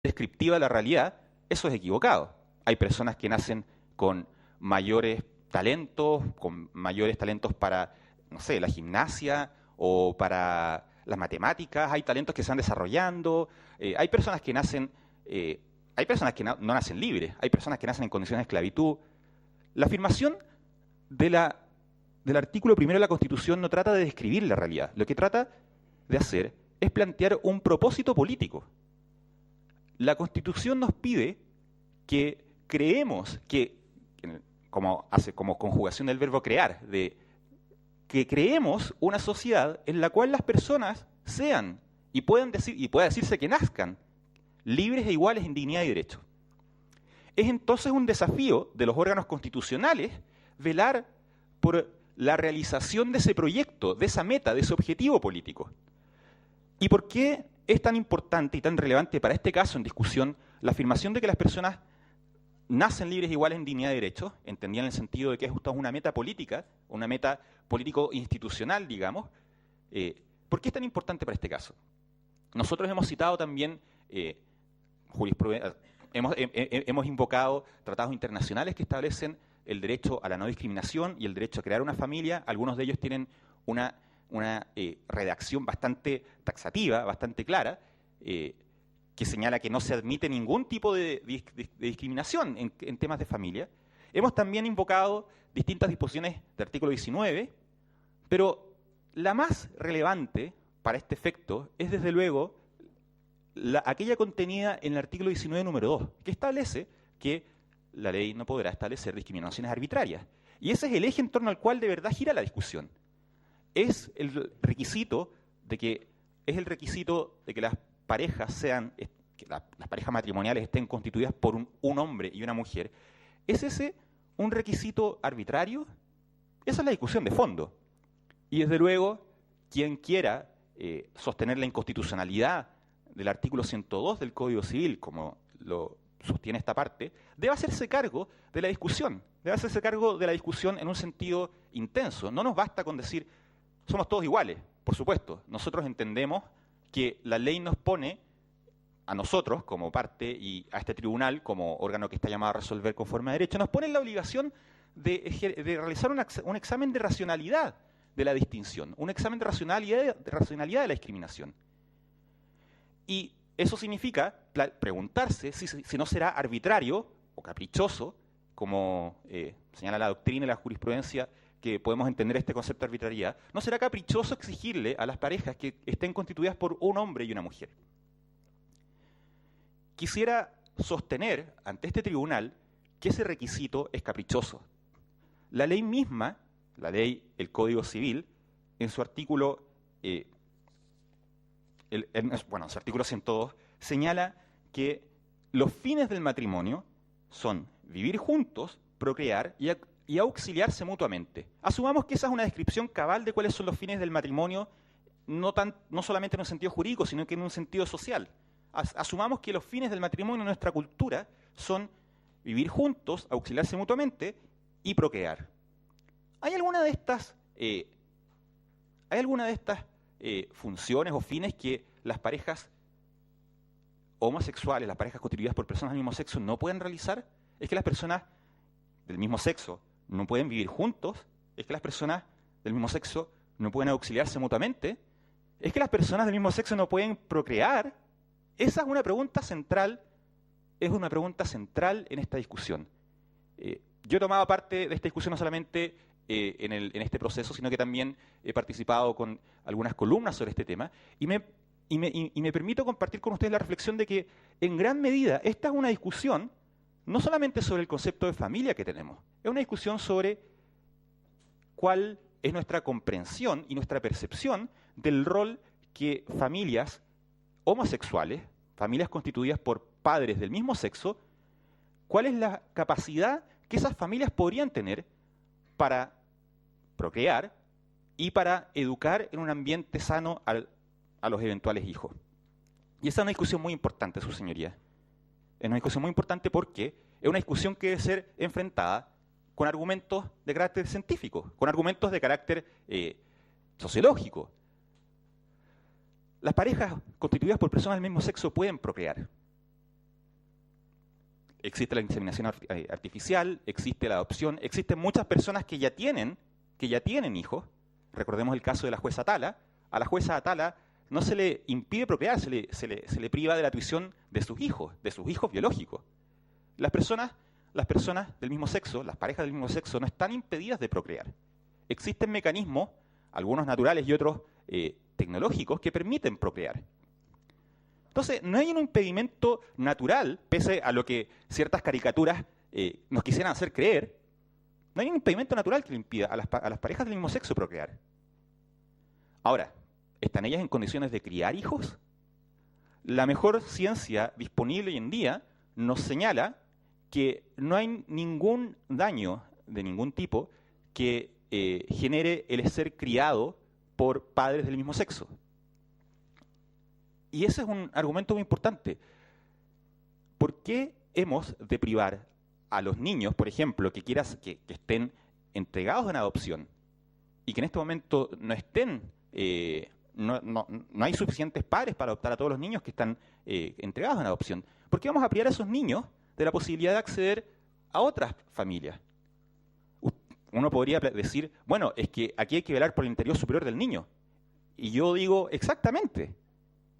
descriptiva de la realidad, eso es equivocado. Hay personas que nacen con mayores talentos para, no sé, la gimnasia o para las matemáticas, hay talentos que se van desarrollando, hay personas que nacen, hay personas que no nacen libres, hay personas que nacen en condiciones de esclavitud. La afirmación del artículo primero de la Constitución no trata de describir la realidad, lo que trata de hacer es plantear un propósito político. La Constitución nos pide que creemos que, como conjugación del verbo crear, que creemos una sociedad en la cual las personas sean y pueda decirse que nazcan libres e iguales en dignidad y derecho. Es entonces un desafío de los órganos constitucionales velar por la realización de ese proyecto, de esa meta, de ese objetivo político. ¿Y por qué es tan importante y tan relevante para este caso en discusión la afirmación de que las personas nacen libres e iguales en dignidad y derecho, entendida en el sentido de que es una meta política, una meta político-institucional, digamos? ¿Por qué es tan importante para este caso? Nosotros hemos citado también jurisprudencia, hemos invocado tratados internacionales que establecen el derecho a la no discriminación y el derecho a crear una familia. Algunos de ellos tienen una redacción bastante taxativa, bastante clara, que señala que no se admite ningún tipo de discriminación en temas de familia. Hemos también invocado distintas disposiciones del artículo 19, pero la más relevante para este efecto es, desde luego, aquella contenida en el artículo 19, número 2, que establece que la ley no podrá establecer discriminaciones arbitrarias. Y ese es el eje en torno al cual de verdad gira la discusión. Es el requisito de que las parejas que las parejas matrimoniales estén constituidas por un hombre y una mujer. ¿Es ese un requisito arbitrario? Esa es la discusión de fondo. Y desde luego, quien quiera sostener la inconstitucionalidad del artículo 102 del Código Civil, como lo sostiene esta parte, debe hacerse cargo de la discusión. Debe hacerse cargo de la discusión en un sentido intenso. No nos basta con decir, somos todos iguales, por supuesto. Nosotros entendemos que la ley nos pone a nosotros como parte y a este tribunal como órgano que está llamado a resolver conforme a derecho, nos pone la obligación de realizar un examen de racionalidad de la distinción, un examen de racionalidad de la discriminación. Y eso significa preguntarse si no será arbitrario o caprichoso, como señala la doctrina y la jurisprudencia, que podemos entender este concepto de arbitrariedad, no será caprichoso exigirle a las parejas que estén constituidas por un hombre y una mujer. Quisiera sostener ante este tribunal que ese requisito es caprichoso. La ley misma, el Código Civil, en su artículo, su artículo 102, señala que los fines del matrimonio son vivir juntos, procrear y auxiliarse mutuamente. Asumamos que esa es una descripción cabal de cuáles son los fines del matrimonio, no solamente en un sentido jurídico, sino que en un sentido social. Asumamos que los fines del matrimonio en nuestra cultura son vivir juntos, auxiliarse mutuamente y procrear. ¿Hay alguna de estas funciones o fines que las parejas homosexuales, las parejas constituidas por personas del mismo sexo, no pueden realizar? ¿Es que las personas del mismo sexo no pueden vivir juntos? ¿Es que las personas del mismo sexo no pueden auxiliarse mutuamente? ¿Es que las personas del mismo sexo no pueden procrear? Esa es una pregunta central en esta discusión. Yo he tomado parte de esta discusión no solamente en este proceso, sino que también he participado con algunas columnas sobre este tema, y me permito compartir con ustedes la reflexión de que, en gran medida, esta es una discusión no solamente sobre el concepto de familia que tenemos, es una discusión sobre cuál es nuestra comprensión y nuestra percepción del rol que familias homosexuales, familias constituidas por padres del mismo sexo, cuál es la capacidad que esas familias podrían tener para procrear y para educar en un ambiente sano a los eventuales hijos. Y esa es una discusión muy importante, su señoría. Es una discusión muy importante porque es una discusión que debe ser enfrentada con argumentos de carácter científico, con argumentos de carácter sociológico. Las parejas constituidas por personas del mismo sexo pueden procrear. existe la inseminación artificial, existe la adopción, existen muchas personas que ya tienen hijos. Recordemos el caso de la jueza Atala. A la jueza Atala no se le impide procrear, se le priva de la tuición de sus hijos biológicos. Las personas del mismo sexo, las parejas del mismo sexo, no están impedidas de procrear. Existen mecanismos, algunos naturales y otros tecnológicos, que permiten procrear. Entonces, no hay un impedimento natural, pese a lo que ciertas caricaturas nos quisieran hacer creer, no hay un impedimento natural que le impida a las parejas del mismo sexo procrear. Ahora, ¿están ellas en condiciones de criar hijos? La mejor ciencia disponible hoy en día nos señala que no hay ningún daño de ningún tipo que genere el ser criado por padres del mismo sexo. Y ese es un argumento muy importante. ¿Por qué hemos de privar a los niños, por ejemplo, que estén entregados en adopción y que en este momento no estén, no hay suficientes padres para adoptar a todos los niños que están entregados en adopción? ¿Por qué vamos a privar a esos niños de la posibilidad de acceder a otras familias? Uno podría decir, bueno, es que aquí hay que velar por el interior superior del niño. Y yo digo, exactamente.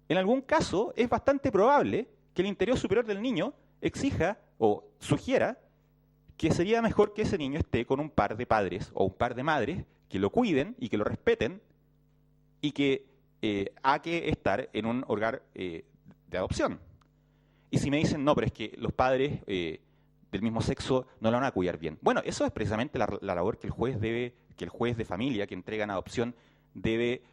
En algún caso es bastante probable que el interior superior del niño exija o sugiera que sería mejor que ese niño esté con un par de padres o un par de madres que lo cuiden y que lo respeten y que ha que estar en un hogar de adopción. Y si me dicen, no, pero es que los padres del mismo sexo no lo van a cuidar bien. Bueno, eso es precisamente la labor que el juez de familia que entrega en adopción debe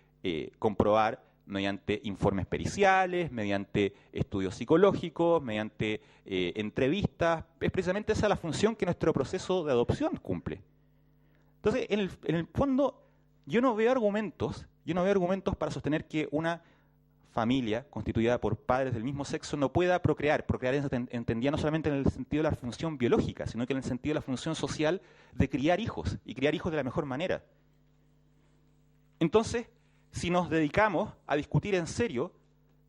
comprobar mediante informes periciales, mediante estudios psicológicos, mediante entrevistas. Es precisamente esa la función que nuestro proceso de adopción cumple. Entonces, en el fondo, yo no veo argumentos para sostener que una familia constituida por padres del mismo sexo no pueda procrear. Procrear entendía no solamente en el sentido de la función biológica, sino que en el sentido de la función social de criar hijos, y criar hijos de la mejor manera. Entonces, si nos dedicamos a discutir en serio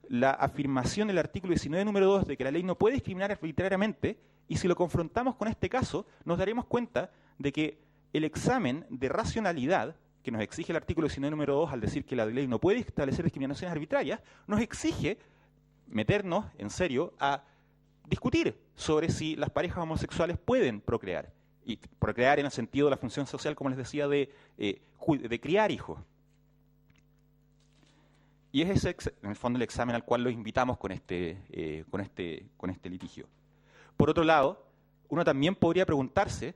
la afirmación del artículo 19, número 2, de que la ley no puede discriminar arbitrariamente, y si lo confrontamos con este caso, nos daremos cuenta de que el examen de racionalidad que nos exige el artículo 19, número 2, al decir que la ley no puede establecer discriminaciones arbitrarias, nos exige meternos en serio a discutir sobre si las parejas homosexuales pueden procrear. Y procrear en el sentido de la función social, como les decía, de criar hijos. Y es ese, en el fondo, el examen al cual los invitamos con este litigio. Por otro lado, uno también podría preguntarse,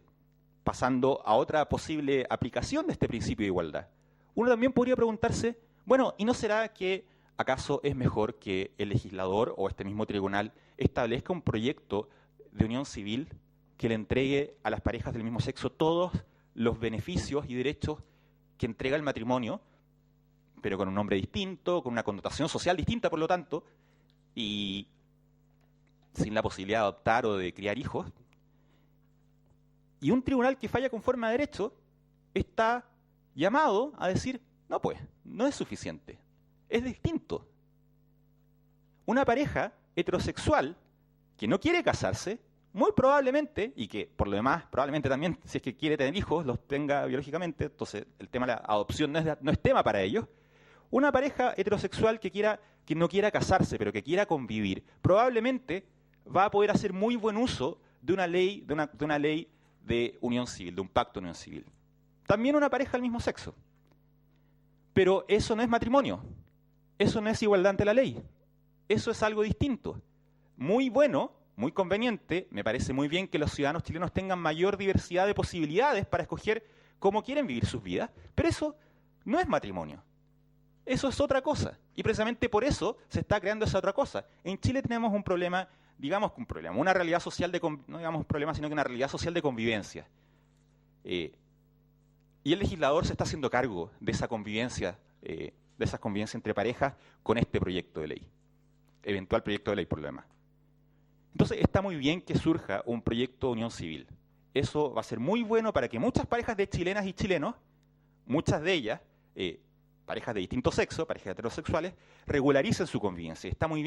pasando a otra posible aplicación de este principio de igualdad, uno también podría preguntarse, bueno, ¿y no será que acaso es mejor que el legislador o este mismo tribunal establezca un proyecto de unión civil que le entregue a las parejas del mismo sexo todos los beneficios y derechos que entrega el matrimonio, pero con un nombre distinto, con una connotación social distinta, por lo tanto, y sin la posibilidad de adoptar o de criar hijos? Y un tribunal que falla conforme a derecho está llamado a decir, no pues, no es suficiente, es distinto. Una pareja heterosexual que no quiere casarse, muy probablemente, y que por lo demás probablemente también, si es que quiere tener hijos, los tenga biológicamente, entonces el tema de la adopción no es tema para ellos. Una pareja heterosexual que no quiera casarse, pero que quiera convivir, probablemente va a poder hacer muy buen uso de una ley, de una ley de unión civil, de un pacto de unión civil. También una pareja del mismo sexo. Pero eso no es matrimonio. Eso no es igualdad ante la ley. Eso es algo distinto. Muy bueno, muy conveniente, me parece muy bien que los ciudadanos chilenos tengan mayor diversidad de posibilidades para escoger cómo quieren vivir sus vidas, pero eso no es matrimonio. Eso es otra cosa. Y precisamente por eso se está creando esa otra cosa. En Chile tenemos un problema, una realidad social no digamos un problema, sino que una realidad social de convivencia. Y el legislador se está haciendo cargo de esa convivencia entre parejas con este proyecto de ley. Eventual proyecto de ley, por lo demás. Entonces está muy bien que surja un proyecto de unión civil. Eso va a ser muy bueno para que muchas parejas de chilenas y chilenos, muchas de ellas, parejas de distinto sexo, parejas heterosexuales, regularicen su convivencia. Está muy bien